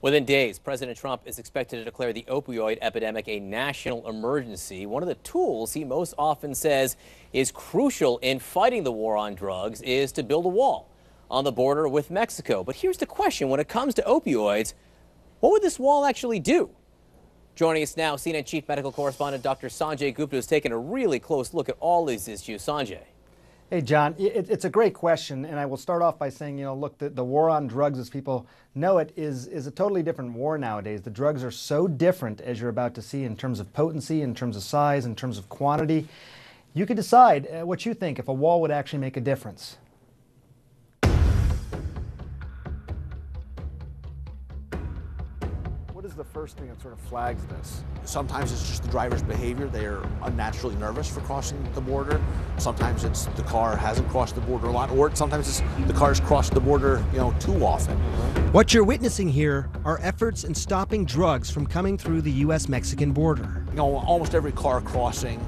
Within days, President Trump is expected to declare the opioid epidemic a national emergency. One of the tools he most often says is crucial in fighting the war on drugs is to build a wall on the border with Mexico. But here's the question: when it comes to opioids, what would this wall actually do? Joining us now, CNN Chief Medical Correspondent Dr. Sanjay Gupta has taken a really close look at all these issues. Sanjay. Hey, John, it's a great question, and I will start off by saying, look, the war on drugs as people know it is a totally different war nowadays. The drugs are so different, as you're about to see, in terms of potency, in terms of size, in terms of quantity. You could decide what you think, if a wall would actually make a difference. What is the first thing that sort of flags this? Sometimes it's just the driver's behavior. They're unnaturally nervous for crossing the border. Sometimes it's the car hasn't crossed the border a lot, or sometimes it's the car's crossed the border, too often. What you're witnessing here are efforts in stopping drugs from coming through the U.S.-Mexican border. Almost every car crossing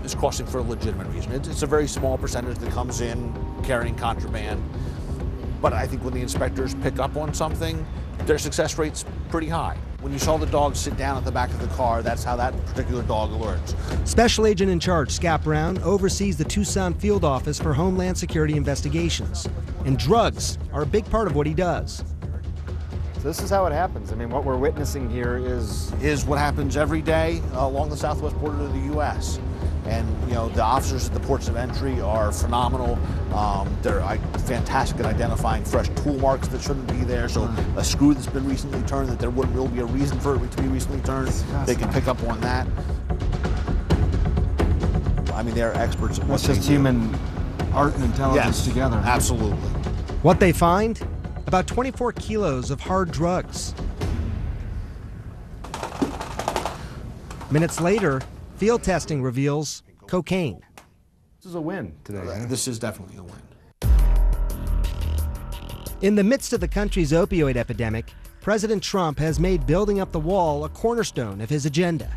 is crossing for a legitimate reason. It's a very small percentage that comes in carrying contraband. But I think when the inspectors pick up on something, their success rate's pretty high. When you saw the dog sit down at the back of the car, that's how that particular dog alerts. Special Agent in Charge Scott Brown oversees the Tucson Field Office for Homeland Security Investigations. And drugs are a big part of what he does. So this is how it happens. I mean, what we're witnessing here is what happens every day along the southwest border of the U.S. And, the officers at the ports of entry are phenomenal. They're fantastic at identifying fresh tool marks that shouldn't be there. So a screw that's been recently turned that there wouldn't really be a reason for it to be recently turned, they can pick up on that. I mean, they're experts at what they do. It's just human art and intelligence together. Absolutely. What they find? About 24 kilos of hard drugs. Minutes later, field testing reveals cocaine. This is a win today. Right? This is definitely a win. In the midst of the country's opioid epidemic, President Trump has made building up the wall a cornerstone of his agenda.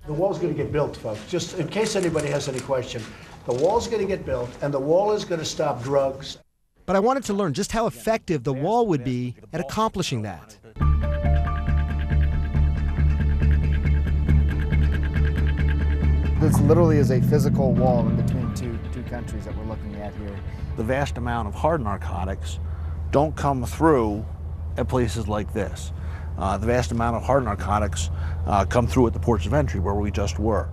The wall's going to get built, folks. Just in case anybody has any question, the wall's going to get built, and the wall is going to stop drugs. But I wanted to learn just how effective the wall would be at accomplishing that. This literally is a physical wall in between two countries that we're looking at here. The vast amount of hard narcotics don't come through at places like this. The vast amount of hard narcotics come through at the ports of entry where we just were.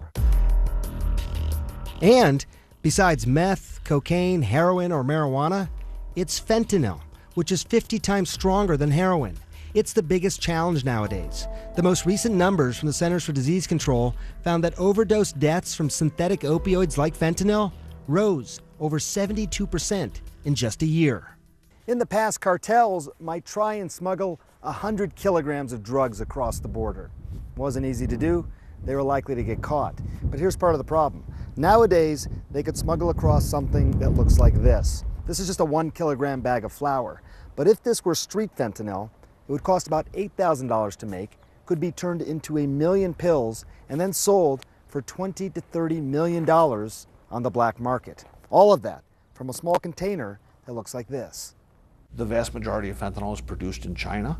And besides meth, cocaine, heroin, or marijuana, it's fentanyl, which is 50 times stronger than heroin. It's the biggest challenge nowadays. The most recent numbers from the Centers for Disease Control found that overdose deaths from synthetic opioids like fentanyl rose over 72% in just a year. In the past, cartels might try and smuggle 100 kilograms of drugs across the border. It wasn't easy to do. They were likely to get caught. But here's part of the problem. Nowadays, they could smuggle across something that looks like this. This is just a 1 kilogram bag of flour. But if this were street fentanyl, it would cost about $8,000 to make, could be turned into 1 million pills, and then sold for $20 to $30 million on the black market. All of that from a small container that looks like this. The vast majority of fentanyl is produced in China.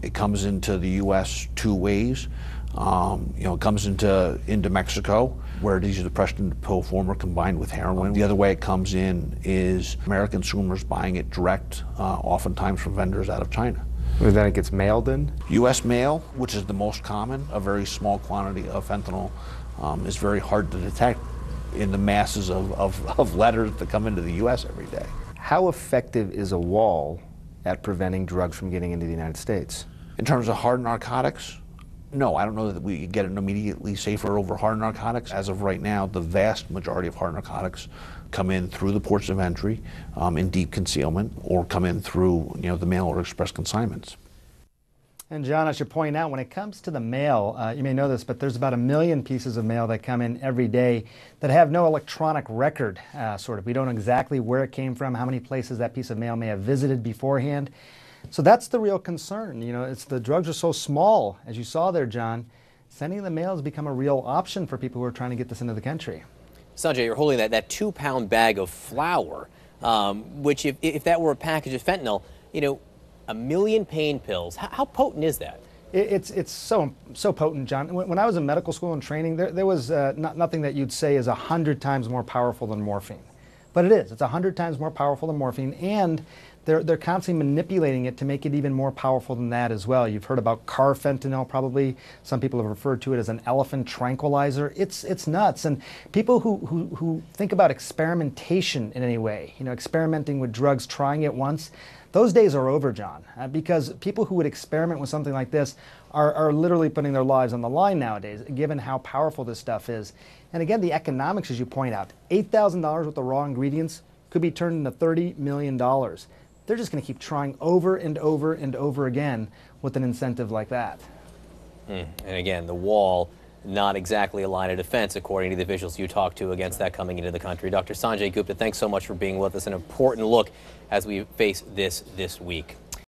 It comes into the U.S. two ways. It comes into Mexico, where it is either pressed into pill form or combined with heroin. The other way it comes in is American consumers buying it direct, oftentimes from vendors out of China. And then it gets mailed in? U.S. mail, which is the most common, a very small quantity of fentanyl, is very hard to detect in the masses of letters that come into the U.S. every day. How effective is a wall at preventing drugs from getting into the United States? In terms of hard narcotics, no, I don't know that we get it immediately safer over hard narcotics. As of right now, the vast majority of hard narcotics come in through the ports of entry in deep concealment, or come in through the mail or express consignments. And John, I should point out, when it comes to the mail, you may know this, but there's about 1 million pieces of mail that come in every day that have no electronic record, We don't know exactly where it came from, how many places that piece of mail may have visited beforehand. So that's the real concern. It's the drugs are so small, as you saw there, John. Sending the mail has become a real option for people who are trying to get this into the country. Sanjay, you're holding that 2-pound bag of flour, which if that were a package of fentanyl, 1 million pain pills. How potent is that? It's so potent, John. When I was in medical school and training, there was nothing that you'd say is 100 times more powerful than morphine. But it is. It's 100 times more powerful than morphine, and they're constantly manipulating it to make it even more powerful than that as well. You've heard about carfentanil probably. Some people have referred to it as an elephant tranquilizer. It's nuts. And people who think about experimentation in any way, experimenting with drugs, trying it once, those days are over, John, because people who would experiment with something like this are literally putting their lives on the line nowadays, given how powerful this stuff is. And again, the economics, as you point out, $8,000 with the raw ingredients could be turned into $30 million. They're just going to keep trying over and over and over again with an incentive like that. And again, the wall, not exactly a line of defense, according to the officials you talked to, against that coming into the country. Dr. Sanjay Gupta, thanks so much for being with us. An important look as we face this week.